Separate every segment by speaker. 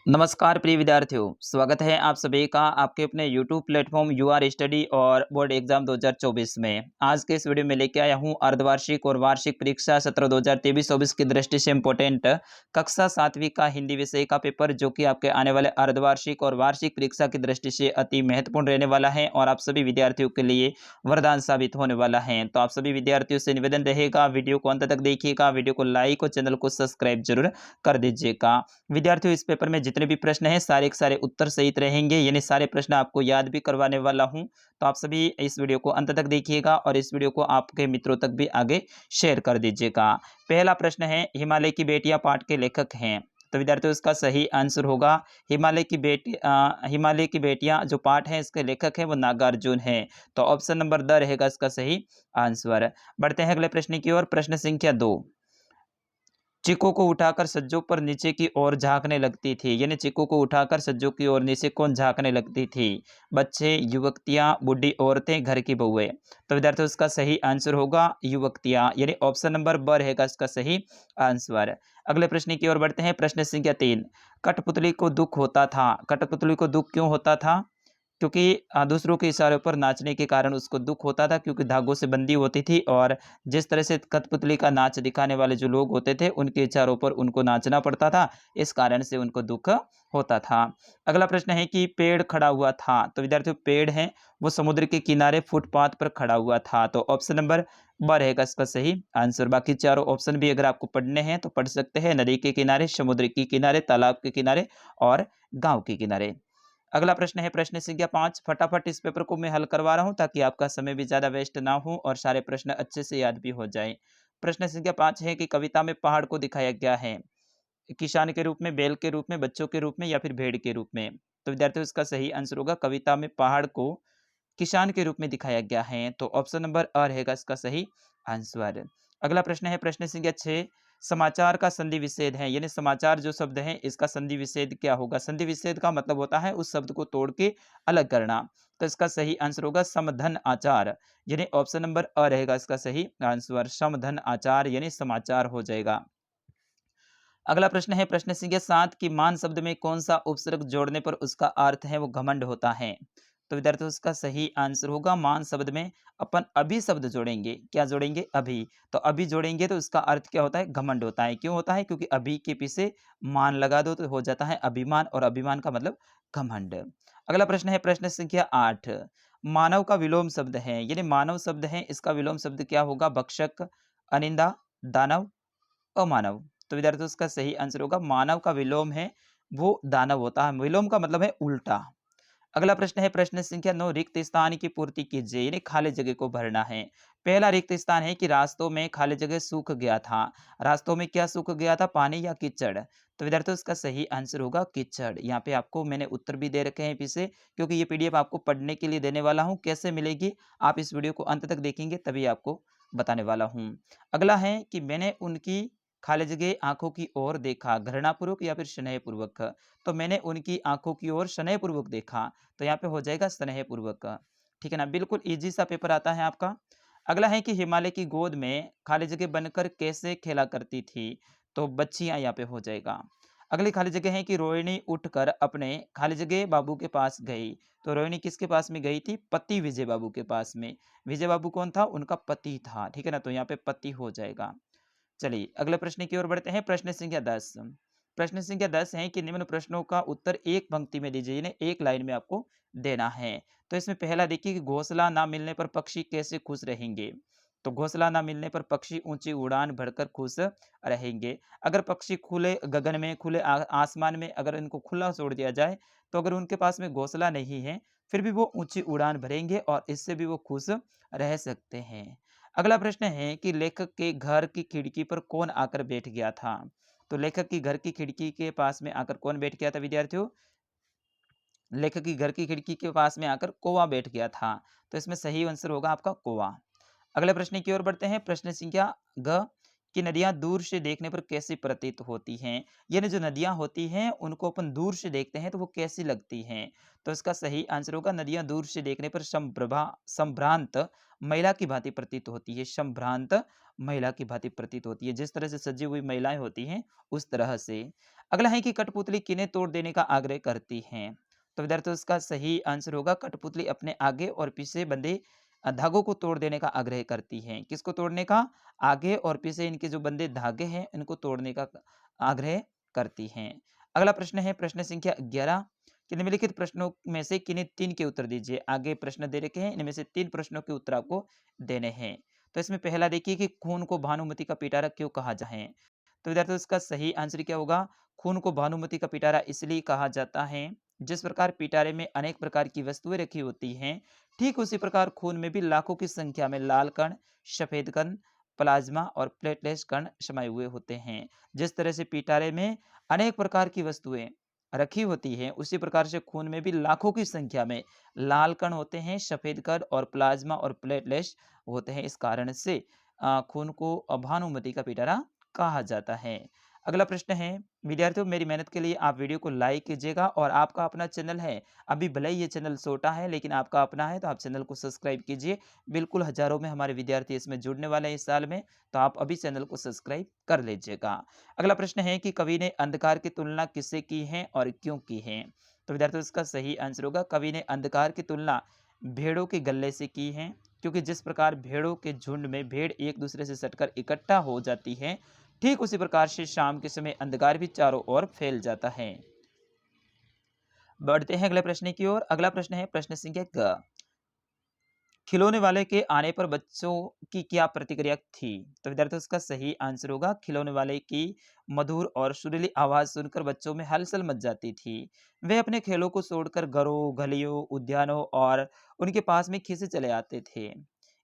Speaker 1: नमस्कार प्रिय विद्यार्थियों, स्वागत है आप सभी का आपके अपने YouTube प्लेटफॉर्म यूआर स्टडी और बोर्ड एग्जाम 2024 में। आज के इस वीडियो में लेके आया हूं अर्धवार्षिक और वार्षिक परीक्षा सत्र 2023-24 की दृष्टि से इम्पोर्टेंट कक्षा 7वीं का हिंदी विषय का पेपर, जो कि आपके आने वाले अर्धवार्षिक और वार्षिक परीक्षा की दृष्टि से अति महत्वपूर्ण रहने वाला है और आप सभी विद्यार्थियों के लिए वरदान साबित होने वाला है। तो आप सभी विद्यार्थियों से निवेदन रहेगा, वीडियो को अंत तक देखिएगा, वीडियो को लाइक और चैनल को सब्सक्राइब जरूर कर दीजिएगा। विद्यार्थियों, इस पेपर में जितने भी प्रश्न हैं सारे के सारे उत्तर सहित रहेंगे, यानी सारे प्रश्न आपको याद भी करवाने वाला हूं। तो आप सभी इस वीडियो को अंत तक देखिएगा और इस वीडियो को आपके मित्रों तक भी आगे शेयर कर दीजिएगा। पहला प्रश्न है, हिमालय की बेटियां पाठ के लेखक हैं। तो विद्यार्थियों, इसका सही आंसर होगा हिमालय की बेटियां जो पाठ है इसके लेखक है वो नागार्जुन है। तो ऑप्शन नंबर द रहेगा इसका सही आंसर। बढ़ते हैं अगले प्रश्न की ओर। प्रश्न संख्या 2, चिक्कू को उठाकर सज्जों पर नीचे की ओर झांकने लगती थी, यानी चिक्कू को उठाकर सज्जों की ओर नीचे कौन झांकने लगती थी? बच्चे, युवतियां, बूढ़ी औरतें, घर की बहुएं। तो विद्यार्थियों, इसका सही आंसर होगा युवतियां, यानी ऑप्शन नंबर ब रहेगा इसका सही आंसर। अगले प्रश्न की ओर बढ़ते हैं। प्रश्न संख्या 3, कठपुतली को दुख होता था। कठपुतली को दुख क्यों होता था? क्योंकि दूसरों के इशारों पर नाचने के कारण उसको दुख होता था, क्योंकि धागों से बंधी होती थी और जिस तरह से कठपुतली का नाच दिखाने वाले जो लोग होते थे उनके इशारों पर उनको नाचना पड़ता था, इस कारण से उनको दुख होता था। अगला प्रश्न है कि पेड़ खड़ा हुआ था। तो विद्यार्थियों, पेड़ है वो समुद्र के किनारे फुटपाथ पर खड़ा हुआ था। तो ऑप्शन नंबर ब रहेगा इसका सही आंसर। बाकी चारों ऑप्शन भी अगर आपको पढ़ने हैं तो पढ़ सकते हैं। नदी के किनारे, समुद्र के किनारे, तालाब के किनारे और गांव के किनारे। अगला प्रश्न है प्रश्न संख्या 5। फटाफट इस पेपर को मैं हल करवा रहा हूं ताकि आपका समय भी ज्यादा वेस्ट ना हो और सारे प्रश्न अच्छे से याद भी हो जाए। प्रश्न संख्या 5 है कि कविता में पहाड़ को दिखाया गया है किसान के रूप में, बैल के रूप में, बच्चों के रूप में या फिर भेड़ के रूप में? तो विद्यार्थियों, इसका सही आंसर होगा कविता में पहाड़ को किसान के रूप में दिखाया गया है। तो ऑप्शन नंबर अ रहेगा इसका सही आंसर। अगला प्रश्न है प्रश्न संख्या 6। समाचार का संधि विच्छेद है, यानी समाचार जो शब्द है इसका संधि विच्छेद क्या होगा? संधि विच्छेद का मतलब होता है उस शब्द को तोड़ के अलग करना। तो इसका सही आंसर होगा समधन आचार, यानी ऑप्शन नंबर अ रहेगा इसका सही आंसर। समधन आचार यानी समाचार हो जाएगा। अगला प्रश्न है प्रश्न संख्या 7 कि मान शब्द में कौन सा उपसर्ग जोड़ने पर उसका अर्थ है वो घमंड होता है? तो विद्यार्थियों, उसका सही आंसर होगा मान शब्द में अपन अभी शब्द जोड़ेंगे। क्या जोड़ेंगे? अभी। तो अभी जोड़ेंगे तो इसका अर्थ क्या होता है? घमंड होता है। क्यों होता है? क्योंकि अभी के पीछे मान लगा दो तो हो जाता है अभिमान, और अभिमान का मतलब घमंड। अगला प्रश्न है प्रश्न संख्या 8। मानव का विलोम शब्द है, यानी मानव शब्द है इसका विलोम शब्द क्या होगा? भक्षक, अनिंदा, दानव, अमानव। तो विद्यार्थियों, इसका सही आंसर होगा मानव का विलोम है वो दानव होता है। विलोम का मतलब है उल्टा। अगला प्रश्न है प्रश्न संख्या 9। रिक्त स्थान की पूर्ति कीजिए, यानी खाली जगह को भरना है। पहला रिक्त स्थान है कि रास्तों में खाली जगह सूख गया था। रास्तों में क्या सूख गया था? पानी या कीचड़? तो विद्यार्थियों, इसका सही आंसर होगा कीचड़। यहाँ पे आपको मैंने उत्तर भी दे रखे हैं पीछे, क्योंकि ये पीडीएफ आपको पढ़ने के लिए देने वाला हूँ। कैसे मिलेगी? आप इस वीडियो को अंत तक देखेंगे तभी आपको बताने वाला हूँ। अगला है कि मैंने उनकी खाली जगह आंखों की ओर देखा, घृणापूर्वक या फिर स्नेहपूर्वक? तो मैंने उनकी आंखों की ओर स्नेहपूर्वक देखा, तो यहाँ पे हो जाएगा स्नेहपूर्वक। ठीक है ना, बिल्कुल इजी सा पेपर आता है आपका। अगला है कि हिमालय की गोद में खाली जगह बनकर कैसे खेला करती थी? तो बच्चियां यहाँ पे हो जाएगा। अगली खाली जगह है कि रोहिणी उठकर अपने खाली जगह बाबू के पास गई। तो रोहिणी किसके पास में गई थी? पति विजय बाबू के पास में। विजय बाबू कौन था? उनका पति था। ठीक है ना, तो यहाँ पे पति हो जाएगा। चलिए अगले प्रश्न की ओर बढ़ते हैं। प्रश्न संख्या 10। प्रश्न संख्या 10 है कि निम्न प्रश्नों का उत्तर एक पंक्ति में दीजिए, यानी एक लाइन में आपको देना है। तो इसमें पहला देखिए कि घोंसला ना मिलने पर पक्षी कैसे खुश रहेंगे? तो घोंसला ना मिलने पर पक्षी ऊंची उड़ान भरकर खुश रहेंगे। अगर पक्षी खुले गगन में, खुले आसमान में अगर इनको खुला छोड़ दिया जाए, तो अगर उनके पास में घोंसला नहीं है फिर भी वो ऊंची उड़ान भरेंगे और इससे भी वो खुश रह सकते हैं। अगला प्रश्न है कि लेखक के घर की खिड़की पर कौन आकर बैठ गया था? तो लेखक की घर की खिड़की के पास में आकर कौन बैठ गया था विद्यार्थियों? लेखक की घर की खिड़की के पास में आकर कौवा बैठ गया था। तो इसमें सही आंसर होगा आपका कौवा। अगले प्रश्न की ओर बढ़ते हैं। प्रश्न संख्या ग कि नदियां दूर से देखने पर कैसी प्रतीत होती हैं? यानी जो नदियां होती हैं उनको अपन दूर से देखते हैं तो वो कैसी लगती हैं? तो इसका सही आंसर होगा नदियां दूर से देखने पर संभ्रांत महिला की भांति प्रतीत होती है। संभ्रांत महिला की भांति प्रतीत होती है, जिस तरह से सजी हुई महिलाएं होती हैं उस तरह से। अगला है कि कठपुतली किन्हें तोड़ देने का आग्रह करती हैं? तो विद्यार्थियों इसका सही आंसर होगा कठपुतली अपने आगे और पीछे बंधे धागों को तोड़ देने का आग्रह करती हैं। किसको तोड़ने का? आगे और पीछे इनके जो बंधे धागे हैं इनको तोड़ने का आग्रह करती हैं। अगला प्रश्न है प्रश्न संख्या 11 कि निम्नलिखित प्रश्नों में से किन्हीं 3 के उत्तर दीजिए। आगे प्रश्न दे रखे हैं, इनमें से 3 प्रश्नों के उत्तर आपको देने हैं। तो इसमें पहला देखिए कि खून को भानुमति का पिटारा क्यों कहा जाए? तो विद्यार्थियों इसका सही आंसर क्या होगा? खून को भानुमति का पिटारा इसलिए कहा जाता है, जिस प्रकार पिटारे में अनेक प्रकार की वस्तुएं रखी होती हैं, ठीक उसी प्रकार खून में भी लाखों की संख्या में लाल कण, सफेद कण, प्लाज्मा और प्लेटलेट्स कण समाये हुए होते हैं। जिस तरह से पिटारे में अनेक प्रकार की वस्तुएं रखी होती हैं, उसी प्रकार से खून में भी लाखों की संख्या में लाल कण होते हैं, सफेद कण और प्लाज्मा और प्लेटलेट्स होते हैं। इस कारण से खून को भानुमति का पिटारा कहा जाता है। अगला प्रश्न है, विद्यार्थियों मेरी मेहनत के लिए आप वीडियो को लाइक कीजिएगा और आपका अपना चैनल है, अभी भले ही ये चैनल छोटा है लेकिन आपका अपना है तो आप चैनल को सब्सक्राइब कीजिए। बिल्कुल हजारों में हमारे विद्यार्थी इसमें जुड़ने वाले हैं इस साल में, तो आप अभी चैनल को सब्सक्राइब कर लीजिएगा। अगला प्रश्न है कि कवि ने अंधकार की तुलना किससे की है और क्यों की है? तो विद्यार्थियों इसका सही आंसर होगा कवि ने अंधकार की तुलना भेड़ों के गल्ले से की है, क्योंकि जिस प्रकार भेड़ों के झुंड में भेड़ एक दूसरे से सटकर इकट्ठा हो जाती है, ठीक उसी प्रकार से शाम के समय अंधकार भी चारों ओर फैल जाता है। बढ़ते हैं अगले प्रश्न की ओर। अगला प्रश्न है प्रश्न संख्या क, खिलौने वाले के आने पर बच्चों की क्या प्रतिक्रिया थी? तो विद्यार्थियों इसका सही आंसर होगा खिलौने वाले की मधुर और सुरीली आवाज सुनकर बच्चों में हलचल मच जाती थी। वे अपने खेलों को छोड़कर घरों, गलियों, उद्यानों और उनके पास में खींचे चले आते थे।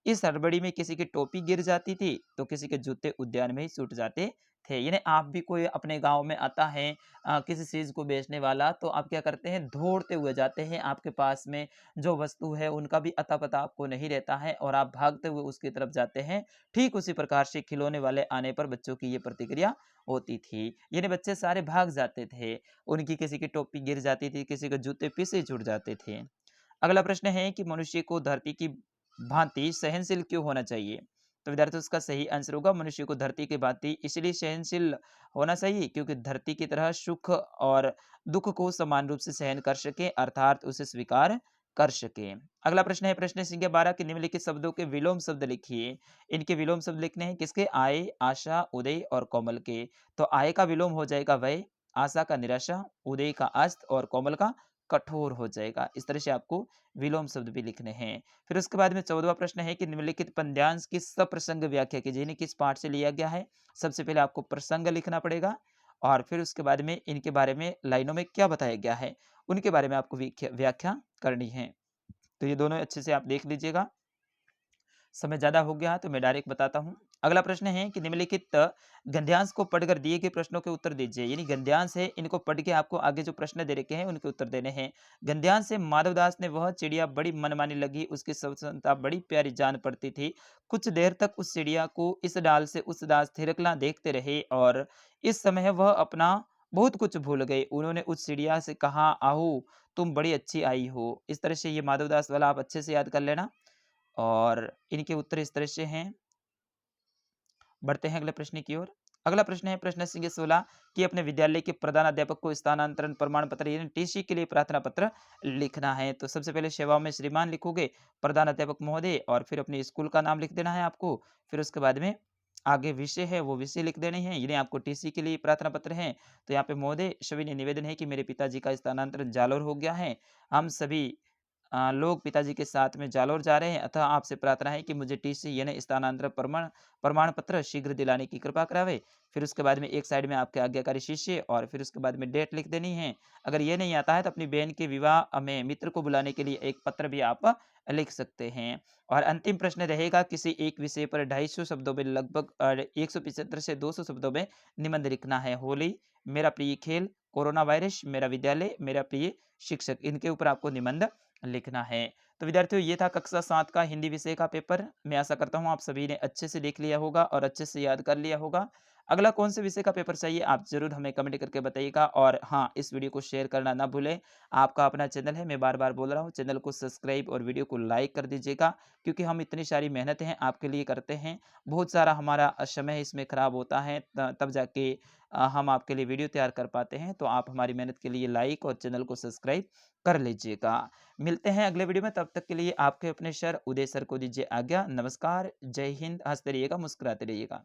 Speaker 1: इस हड़बड़ी में किसी की टोपी गिर जाती थी तो किसी के जूते उद्यान में ही छूट जाते थे। यानी आप भी कोई अपने गांव में आता है किसी चीज को बेचने वाला, तो आप क्या करते हैं, दौड़ते हुए जाते हैं, आपके पास में जो वस्तु है उनका भी अता पता आपको नहीं रहता है और आप भागते हुए उसकी तरफ जाते हैं। ठीक उसी प्रकार से खिलौने वाले आने पर बच्चों की ये प्रतिक्रिया होती थी। यानी बच्चे सारे भाग जाते थे, उनकी किसी की टोपी गिर जाती थी, किसी के जूते पीछे छूट जाते थे। अगला प्रश्न है कि मनुष्य को धरती की भांति सहनशील क्यों होना चाहिए? तो विद्यार्थियों इसका सही आंसर होगा मनुष्य को धरती की भांति इसलिए सहनशील होना चाहिए क्योंकि धरती की तरह सुख और दुख को समान रूप से सहन कर सके, अर्थात उसे स्वीकार कर सके। अगला प्रश्न है प्रश्न संख्या 12 के निम्नलिखित शब्दों के विलोम शब्द लिखिए। इनके विलोम शब्द लिखने हैं किसके? आय, आशा, उदय और कोमल के। तो आय का विलोम हो जाएगा वय, आशा का निराशा, उदय का अस्त और कोमल का कठोर हो जाएगा। इस तरह से आपको विलोम शब्द भी लिखने हैं। फिर उसके बाद में 14वां प्रश्न है कि निम्नलिखित पद्यांश की सप्रसंग व्याख्या कीजिए। इन्हें किस पाठ से लिया गया है? सबसे पहले आपको प्रसंग लिखना पड़ेगा और फिर उसके बाद में इनके बारे में लाइनों में क्या बताया गया है, उनके बारे में आपको व्याख्या करनी है। तो ये दोनों अच्छे से आप देख लीजिएगा। समय ज़्यादा हो गया है तो मैं डायरेक्ट बताता हूँ। अगला प्रश्न है कि निम्नलिखित गद्यांश को पढ़कर दिए गए प्रश्नों के उत्तर दीजिए। यानी गद्यांश है, इनको पढ़ के आपको आगे जो प्रश्न दे रखे हैं उनके उत्तर देने हैं। गद्यांश से माधवदास ने वह चिड़िया बड़ी मनमानी लगी, उसकी स्वतंत्रता बड़ी प्यारी जान पड़ती थी। कुछ देर तक उस चिड़िया को इस डाल से उस डाल थिरकना देखते रहे और इस समय वह अपना बहुत कुछ भूल गए। उन्होंने उस चिड़िया से कहा, आहू तुम बड़ी अच्छी आई हो। इस तरह से ये माधवदास वाला आप अच्छे से याद कर लेना और इनके उत्तर इस तरह से हैं। बढ़ते हैं अगले प्रश्न की ओर। अगला प्रश्न है प्रश्न संख्या 16 कि अपने विद्यालय के प्रधान अध्यापक को स्थानांतरण प्रमाण पत्र यानी टीसी के लिए प्रार्थना पत्र लिखना है। तो सबसे पहले सेवाओं में श्रीमान लिखोगे, प्रधान अध्यापक महोदय और फिर अपने स्कूल का नाम लिख देना है आपको। फिर उसके बाद में आगे विषय है वो विषय लिख देनी है। यानी आपको टीसी के लिए प्रार्थना पत्र है तो यहाँ पे महोदय सभी ने निवेदन है कि मेरे पिताजी का स्थानांतरण जालोर हो गया है। हम सभी लोग पिताजी के साथ में जालोर जा रहे हैं, अतः आपसे प्रार्थना है कि मुझे टीसी यानी स्थानांतरण प्रमाण प्रमाण पत्र शीघ्र दिलाने की कृपा करावे। फिर उसके बाद में एक साइड में आपके आज्ञाकारी शिष्य और फिर उसके बाद में डेट लिख देनी है। अगर ये नहीं आता है तो अपनी बहन के विवाह में मित्र को बुलाने के लिए एक पत्र भी आप लिख सकते हैं। और अंतिम प्रश्न रहेगा किसी एक विषय पर 250 शब्दों में लगभग 175 से 200 शब्दों में निबंध लिखना है। होली, मेरा प्रिय खेल, कोरोना वायरस, मेरा विद्यालय, मेरा प्रिय शिक्षक, इनके ऊपर आपको निबंध लिखना है। तो विद्यार्थियों ये था कक्षा 7 का हिंदी विषय का पेपर। मैं आशा करता हूँ आप सभी ने अच्छे से देख लिया होगा और अच्छे से याद कर लिया होगा। अगला कौन से विषय का पेपर चाहिए आप ज़रूर हमें कमेंट करके बताइएगा और हाँ, इस वीडियो को शेयर करना ना भूलें। आपका अपना चैनल है, मैं बार-बार बोल रहा हूँ, चैनल को सब्सक्राइब और वीडियो को लाइक कर दीजिएगा क्योंकि हम इतनी सारी मेहनतें हैं आपके लिए करते हैं। बहुत सारा हमारा समय इसमें खराब होता है त तब जाके हम आपके लिए वीडियो तैयार कर पाते हैं, तो आप हमारी मेहनत के लिए लाइक और चैनल को सब्सक्राइब कर लीजिएगा। मिलते हैं अगले वीडियो में, तब तक के लिए आपके अपने सर उदय सर को दीजिए आज्ञा। नमस्कार, जय हिंद, हँसते रहिएगा, मुस्कुराते रहिएगा।